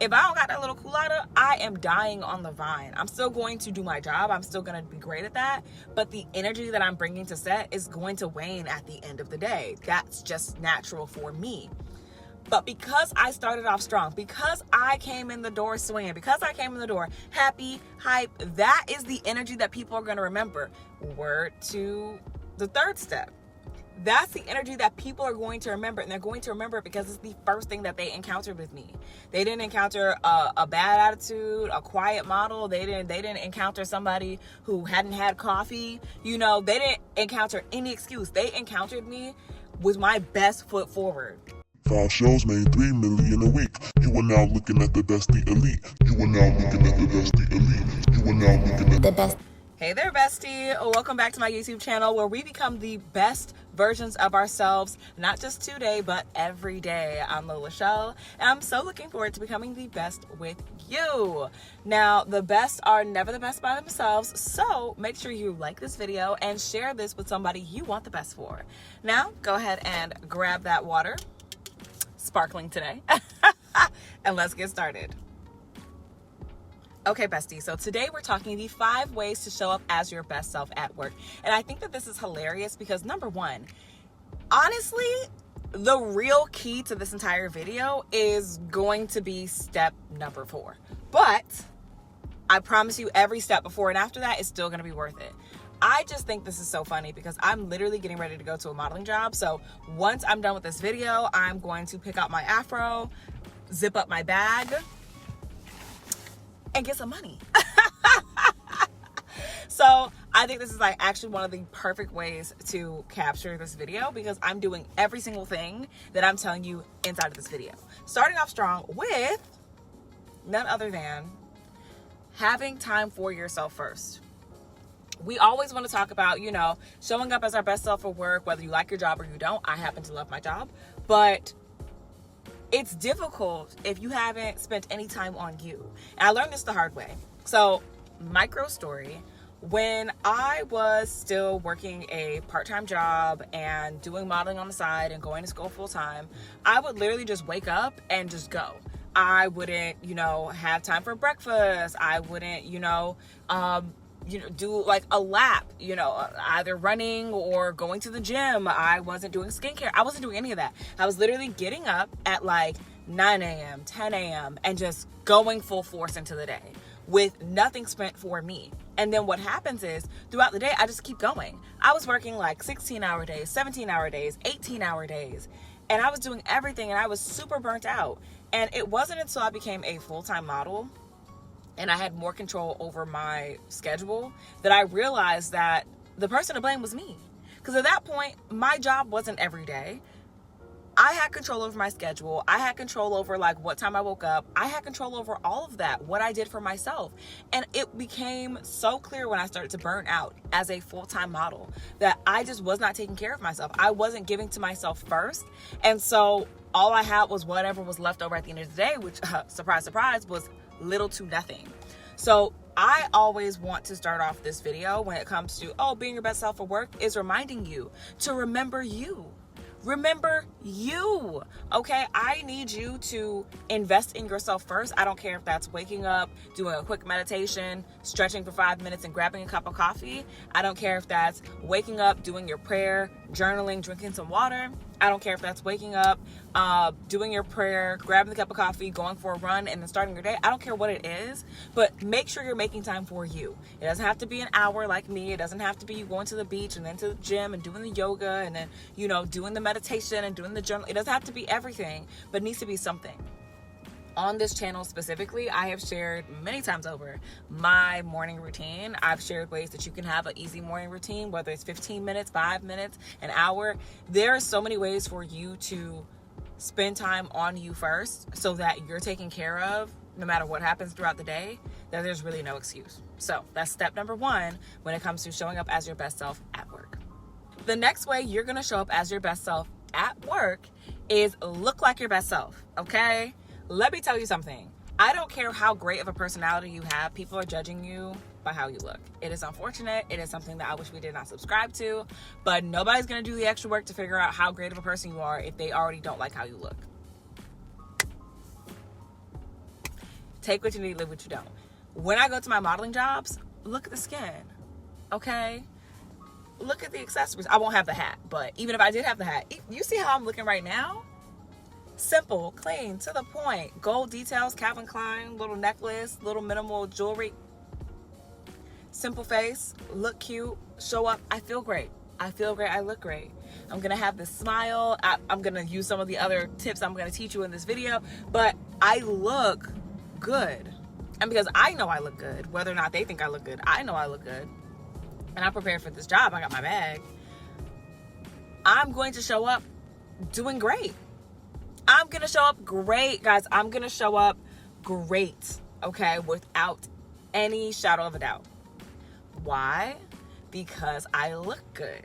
If I don't got that little culotta, I am dying on the vine. I'm still going to do my job. I'm still going to be great at that. But the energy that I'm bringing to set is going to wane at the end of the day. That's just natural for me. But because I started off strong, because I came in the door swinging, because I came in the door happy, hype, that is the energy that people are going to remember. Word to the third step. That's the energy that people are going to remember, and they're going to remember it because it's the first thing that they encountered with me. They didn't encounter a bad attitude, a quiet model. They didn't encounter somebody who hadn't had coffee. You know, they didn't encounter any excuse. They encountered me with my best foot forward. 5 shows made 3 million a week. You are now looking at the bestie elite. You are now looking at the bestie elite. You are now looking at the best. Hey there, bestie. Welcome back to my YouTube channel where we become the best versions of ourselves, not just today, but every day. I'm Lola Shell, and I'm so looking forward to becoming the best with you. Now, the best are never the best by themselves, so make sure you like this video and share this with somebody you want the best for. Now, go ahead and grab that water, sparkling today, and let's get started. Okay, bestie, so today we're talking the 5 ways to show up as your best self at work. And I think that this is hilarious because number one, honestly, the real key to this entire video is going to be step number 4. But I promise you every step before and after that is still going to be worth it. I just think this is so funny because I'm literally getting ready to go to a modeling job. So once I'm done with this video, I'm going to pick out my afro, zip up my bag, and get some money. So I think this is like actually one of the perfect ways to capture this video because I'm doing every single thing that I'm telling you inside of this video. Starting off strong with none other than having time for yourself first. We always want to talk about, you know, showing up as our best self for work, whether you like your job or you don't. I happen to love my job, but it's difficult if you haven't spent any time on you. And I learned this the hard way. So, micro story, when I was still working a part-time job and doing modeling on the side and going to school full-time, I would literally just wake up and just go. I wouldn't, have time for breakfast. I wouldn't, do like a lap, either running or going to the gym. I wasn't doing skincare. I wasn't doing any of that. I was literally getting up at like 9 a.m., 10 a.m. and just going full force into the day with nothing spent for me. And then what happens is throughout the day, I just keep going. I was working like 16-hour days, 17-hour days, 18-hour days, and I was doing everything and I was super burnt out. And it wasn't until I became a full-time model and I had more control over my schedule that I realized that the person to blame was me. Because at that point, my job wasn't every day. I had control over my schedule. I had control over like what time I woke up. I had control over all of that, what I did for myself. And it became so clear when I started to burn out as a full-time model that I just was not taking care of myself. I wasn't giving to myself first. And so all I had was whatever was left over at the end of the day, which, surprise, surprise, was little to nothing. So I always want to start off this video when it comes to, being your best self for work is reminding you to remember you. Remember you, okay? I need you to invest in yourself first. I don't care if that's waking up, doing a quick meditation, stretching for 5 minutes and grabbing a cup of coffee. I don't care if that's waking up, doing your prayer, journaling, drinking some water. I don't care if that's waking up, doing your prayer, grabbing the cup of coffee, going for a run, and then starting your day. I don't care what it is, but make sure you're making time for you. It doesn't have to be an hour like me. It doesn't have to be you going to the beach and then to the gym and doing the yoga and then, doing the meditation and doing the journal. It doesn't have to be everything, but it needs to be something. On this channel specifically, I have shared many times over my morning routine. I've shared ways that you can have an easy morning routine, whether it's 15 minutes, 5 minutes, an hour. There are so many ways for you to spend time on you first so that you're taken care of no matter what happens throughout the day, that there's really no excuse. So that's step number 1 when it comes to showing up as your best self at work. The next way you're going to show up as your best self at work is look like your best self, okay? Let me tell you something. I don't care how great of a personality you have. People are judging you by how you look. It is unfortunate. It is something that I wish we did not subscribe to, but nobody's going to do the extra work to figure out how great of a person you are if they already don't like how you look. Take what you need, leave what you don't. When I go to my modeling jobs, look at the skin, okay? Look at the accessories. I won't have the hat, but even if I did have the hat, you see how I'm looking right now? Simple, clean, to the point. Gold details, Calvin Klein, little necklace, little minimal jewelry. Simple face, look cute, show up. I feel great. I feel great. I look great. I'm going to have this smile. I'm going to use some of the other tips I'm going to teach you in this video, but I look good. And because I know I look good, whether or not they think I look good, I know I look good. And I'm prepared for this job. I got my bag. I'm going to show up doing great. I'm going to show up great, guys. I'm going to show up great, okay, without any shadow of a doubt. Why? Because I look good.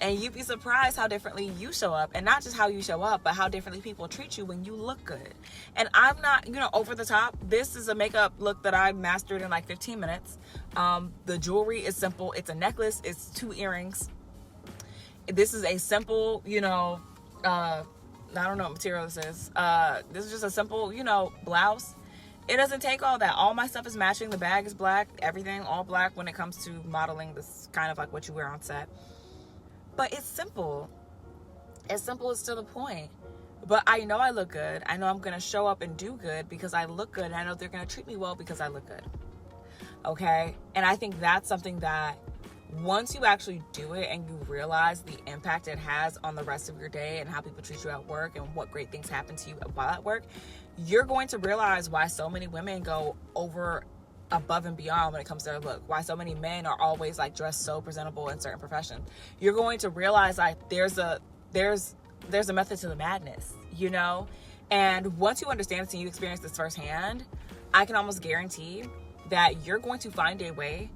And you'd be surprised how differently you show up, and not just how you show up, but how differently people treat you when you look good. And I'm not, over the top. This is a makeup look that I mastered in like 15 minutes. The jewelry is simple. It's a necklace. It's 2 earrings. This is a simple, I don't know what material this is. This is just a simple, blouse. It doesn't take all that. All my stuff is matching. The bag is black. Everything all black when it comes to modeling. This is kind of like what you wear on set. But it's simple. As simple as to the point. But I know I look good. I know I'm going to show up and do good because I look good. And I know they're going to treat me well because I look good. Okay? And I think that's something that once you actually do it and you realize the impact it has on the rest of your day and how people treat you at work and what great things happen to you while at work, you're going to realize why so many women go above and beyond when it comes to their look. Why so many men are always like dressed so presentable in certain professions. You're going to realize like there's a method to the madness, And once you understand this and you experience this firsthand, I can almost guarantee that you're going to find a way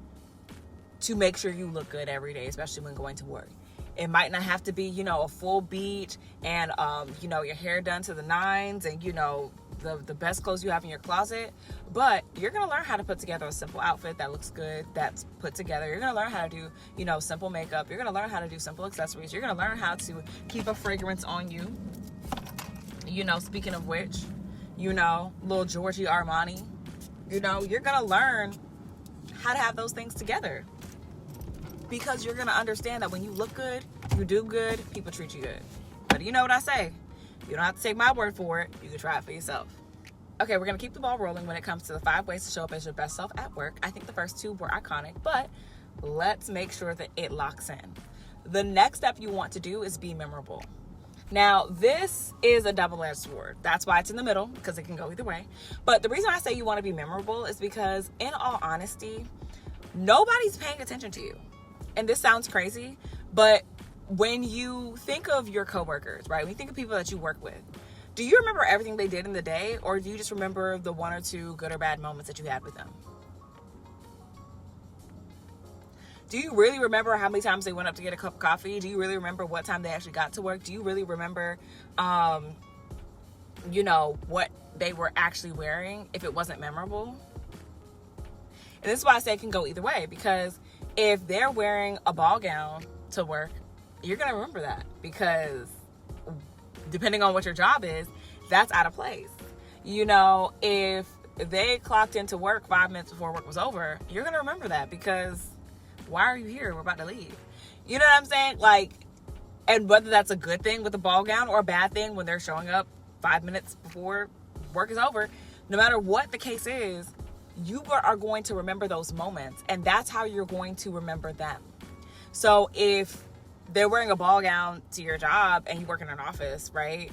to make sure you look good every day, especially when going to work. It might not have to be, a full beat and, your hair done to the nines and, the best clothes you have in your closet, but you're going to learn how to put together a simple outfit that looks good, that's put together. You're going to learn how to do, simple makeup. You're going to learn how to do simple accessories. You're going to learn how to keep a fragrance on you. Speaking of which, little Giorgio Armani, you're going to learn how to have those things together. Because you're going to understand that when you look good, you do good, people treat you good. But you know what I say? You don't have to take my word for it. You can try it for yourself. Okay, we're going to keep the ball rolling when it comes to the 5 ways to show up as your best self at work. I think the first 2 were iconic, but let's make sure that it locks in. The next step you want to do is be memorable. Now, this is a double-edged sword. That's why it's in the middle, because it can go either way. But the reason I say you want to be memorable is because, in all honesty, nobody's paying attention to you. And this sounds crazy, but when you think of your coworkers, right? When you think of people that you work with, do you remember everything they did in the day, or do you just remember the 1 or 2 good or bad moments that you had with them? Do you really remember how many times they went up to get a cup of coffee? Do you really remember what time they actually got to work? Do you really remember, what they were actually wearing if it wasn't memorable? And this is why I say it can go either way, because if they're wearing a ball gown to work, you're going to remember that, because depending on what your job is, that's out of place. If they clocked into work 5 minutes before work was over, you're going to remember that, because why are you here? We're about to leave. You know what I'm saying? Like, and whether that's a good thing with the ball gown or a bad thing when they're showing up 5 minutes before work is over, no matter what the case is, you are going to remember those moments, and that's how you're going to remember them. So if they're wearing a ball gown to your job and you work in an office, right?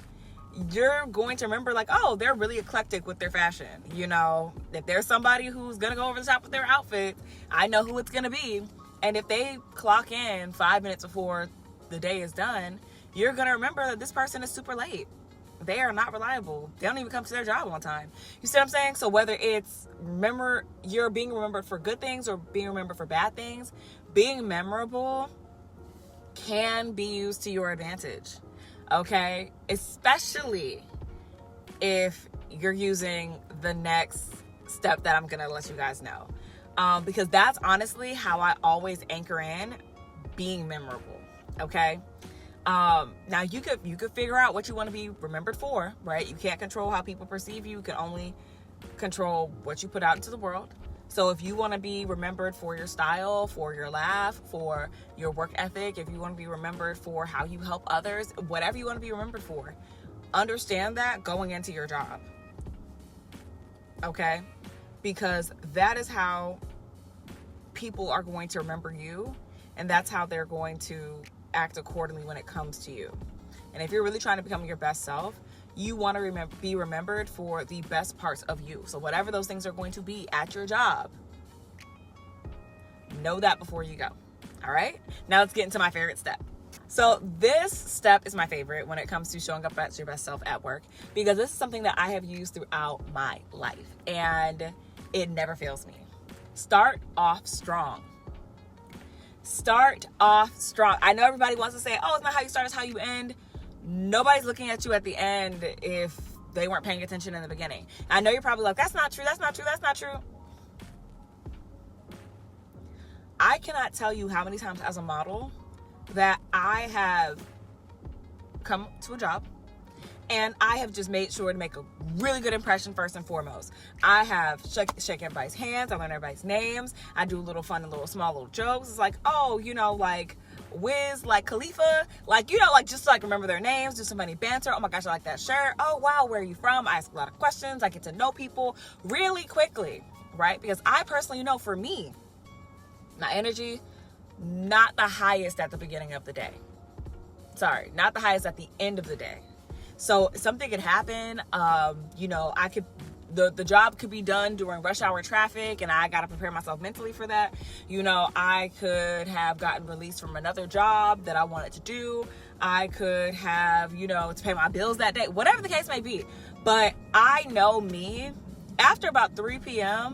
You're going to remember like, oh, they're really eclectic with their fashion. If there's somebody who's going to go over the top with their outfit, I know who it's going to be. And if they clock in 5 minutes before the day is done, you're going to remember that this person is super late. They are not reliable. They don't even come to their job on time. You see what I'm saying? So whether it's you're being remembered for good things or being remembered for bad things, being memorable can be used to your advantage. Okay? Especially if you're using the next step that I'm going to let you guys know. Because that's honestly how I always anchor in being memorable. Okay? Now you could figure out what you want to be remembered for, right? You can't control how people perceive you. You can only control what you put out into the world. So if you want to be remembered for your style, for your laugh, for your work ethic, if you want to be remembered for how you help others, whatever you want to be remembered for, understand that going into your job. Okay? Because that is how people are going to remember you, and that's how they're going to act accordingly when it comes to you. And if you're really trying to become your best self, you want to be remembered for the best parts of you. So whatever those things are going to be at your job, know that before you go. All right? Now let's get into my favorite step. So this step is my favorite when it comes to showing up as your best self at work, because this is something that I have used throughout my life, and it never fails me. Start off strong. Start off strong. I know everybody wants to say, oh, it's not how you start, it's how you end. Nobody's looking at you at the end if they weren't paying attention in the beginning. I know you're probably like, that's not true, that's not true, that's not true. I cannot tell you how many times as a model that I have come to a job and I have just made sure to make a really good impression first and foremost. I have shake everybody's hands, I learn everybody's names, I do small little jokes. It's like, oh, like Wiz, like Khalifa, like, just like remember their names, do some funny banter. Oh my gosh, I like that shirt. Oh wow, where are you from? I ask a lot of questions. I get to know people really quickly, right? Because I personally know, for me, my energy, not the highest at the beginning of the day. Sorry, not the highest at the end of the day. So something could happen. The job could be done during rush hour traffic, and I got to prepare myself mentally for that. I could have gotten released from another job that I wanted to do. I could have, to pay my bills that day, whatever the case may be. But I know me, after about 3 p.m.,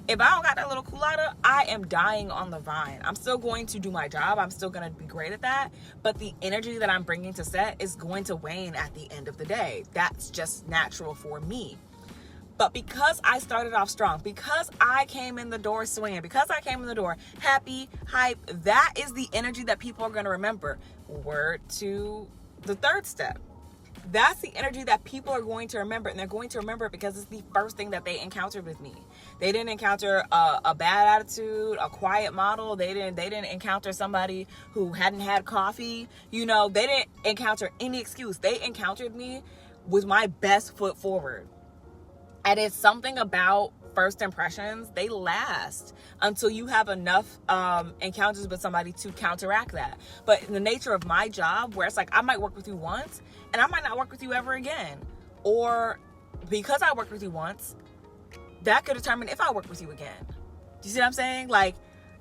if I don't got that little culotta, I am dying on the vine. I'm still going to do my job. I'm still going to be great at that. But the energy that I'm bringing to set is going to wane at the end of the day. That's just natural for me. But because I started off strong, because I came in the door swinging, because I came in the door happy, hype, that is the energy that people are going to remember. Word to the third step. That's the energy that people are going to remember, and they're going to remember it because it's the first thing that they encountered with me. They didn't encounter a bad attitude, a quiet model. They didn't encounter somebody who hadn't had coffee. They didn't encounter any excuse. They encountered me with my best foot forward. And it's something about first impressions, they last until you have enough encounters with somebody to counteract that. But in the nature of my job, where it's like I might work with you once and I might not work with you ever again, or because I worked with you once, that could determine if I work with you again. Do you see what I'm saying? Like,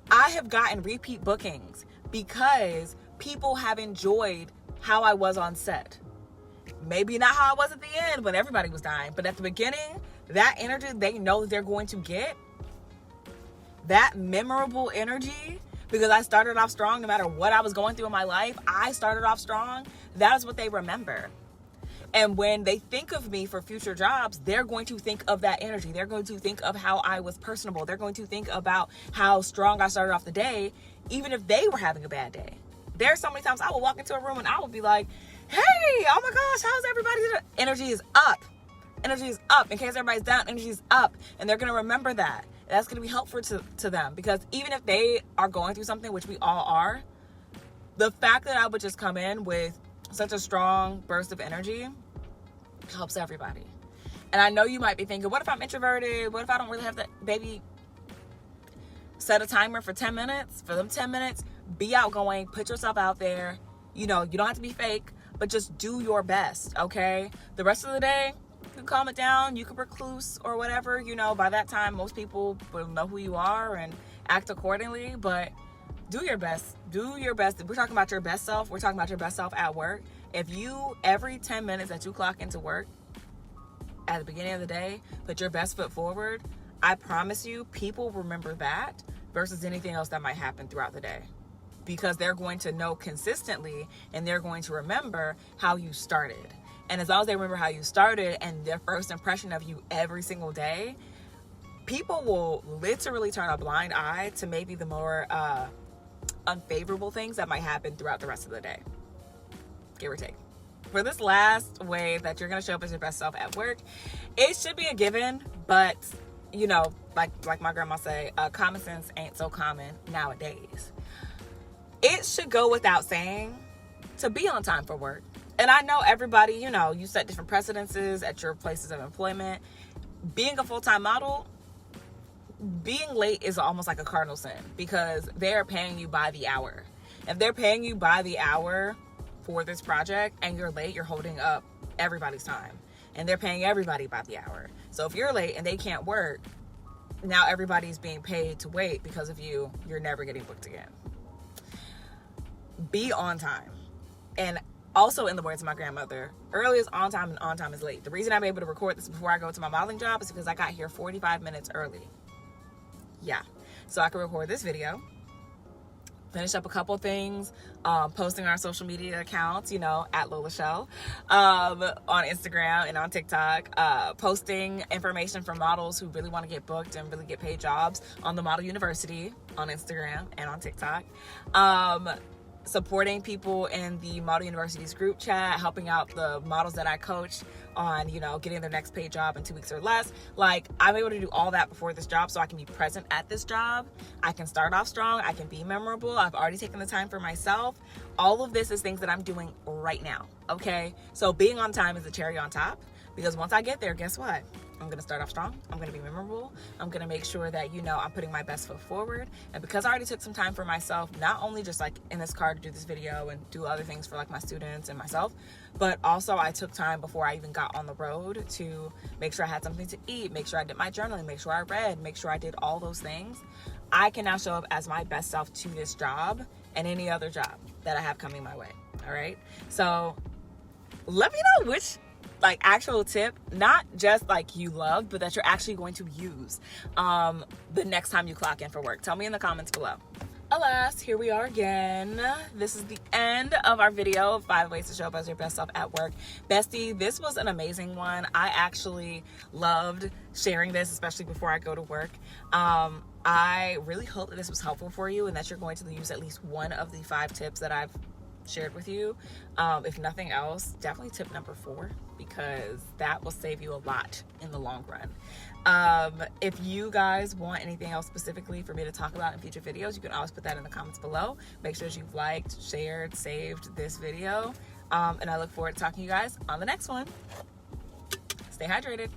I have gotten repeat bookings because people have enjoyed how I was on set. Maybe not how I was at the end when everybody was dying, but at the beginning, that energy they know that they're going to get, that memorable energy, because I started off strong no matter what I was going through in my life. I started off strong. That is what they remember. And when they think of me for future jobs, they're going to think of that energy. They're going to think of how I was personable. They're going to think about how strong I started off the day, even if they were having a bad day. There's so many times I will walk into a room and I will be like, hey, oh my gosh, how's everybody doing? Energy is up. Energy is up. In case everybody's down, energy is up. And they're going to remember that. That's going to be helpful to them, because even if they are going through something, which we all are, the fact that I would just come in with such a strong burst of energy helps everybody. And I know you might be thinking, what if I'm introverted? What if I don't really have that? Baby, set a timer for 10 minutes. For them 10 minutes, be outgoing, put yourself out there. You don't have to be fake, but just do your best, okay? The rest of the day, you can calm it down, you can recluse or whatever. By that time, most people will know who you are and act accordingly, but do your best. Do your best. We're talking about your best self. We're talking about your best self at work. If you, every 10 minutes that you clock into work at the beginning of the day, put your best foot forward, I promise you, people remember that versus anything else that might happen throughout the day. Because they're going to know consistently, and they're going to remember how you started. And as long as they remember how you started and their first impression of you every single day, people will literally turn a blind eye to maybe the more unfavorable things that might happen throughout the rest of the day. Give or take. for this last way that you're going to show up as your best self at work, it should be a given, but you know, like my grandma say, common sense ain't so common nowadays. It should go without saying to be on time for work. And I know everybody, you know, you set different precedences at your places of employment. Being a full-time model, being late is almost like a cardinal sin because they're paying you by the hour. If they're paying you by the hour for this project and you're late, you're holding up everybody's time. And they're paying everybody by the hour. So if you're late and they can't work, now everybody's being paid to wait because of you. You're never getting booked again. Be on time. And also, in the words of my grandmother, early is on time and on time is late. The reason I'm able to record this before I go to my modeling job is because I got here 45 minutes early. Yeah. So I can record this video, finish up a couple things, posting on our social media accounts, you know, at Lola Show, on Instagram and on TikTok, posting information from models who really want to get booked and really get paid jobs on the Model University on Instagram and on TikTok, supporting people in the Model University's group chat, helping out the models that I coach on, you know, getting their next paid job in 2 weeks or less. Like, I'm able to do all that before this job so I can be present at this job. I can start off strong. I can be memorable. I've already taken the time for myself. All of this is things that I'm doing right now, okay? So being on time is the cherry on top because once I get there, guess what? I'm going to start off strong. I'm going to be memorable. I'm going to make sure that, you know, I'm putting my best foot forward. And because I already took some time for myself, not only just like in this car to do this video and do other things for like my students and myself, but also I took time before I even got on the road to make sure I had something to eat, make sure I did my journaling, make sure I read, make sure I did all those things. I can now show up as my best self to this job and any other job that I have coming my way. All right. So let me know which like actual tip, not just like you love, but that you're actually going to use the next time you clock in for work. Tell me in the comments below. Alas, here we are again. This is the end of our video of 5 ways to show up as your best self at work. Bestie, this was an amazing one. I actually loved sharing this, especially before I go to work. I really hope that this was helpful for you and that you're going to use at least one of the 5 tips that I've shared with you. If nothing else, definitely tip number 4, because that will save you a lot in the long run. If you guys want anything else specifically for me to talk about in future videos, you can always put that in the comments below. Make sure that you've liked, shared, saved this video. And I look forward to talking to you guys on the next one. Stay hydrated.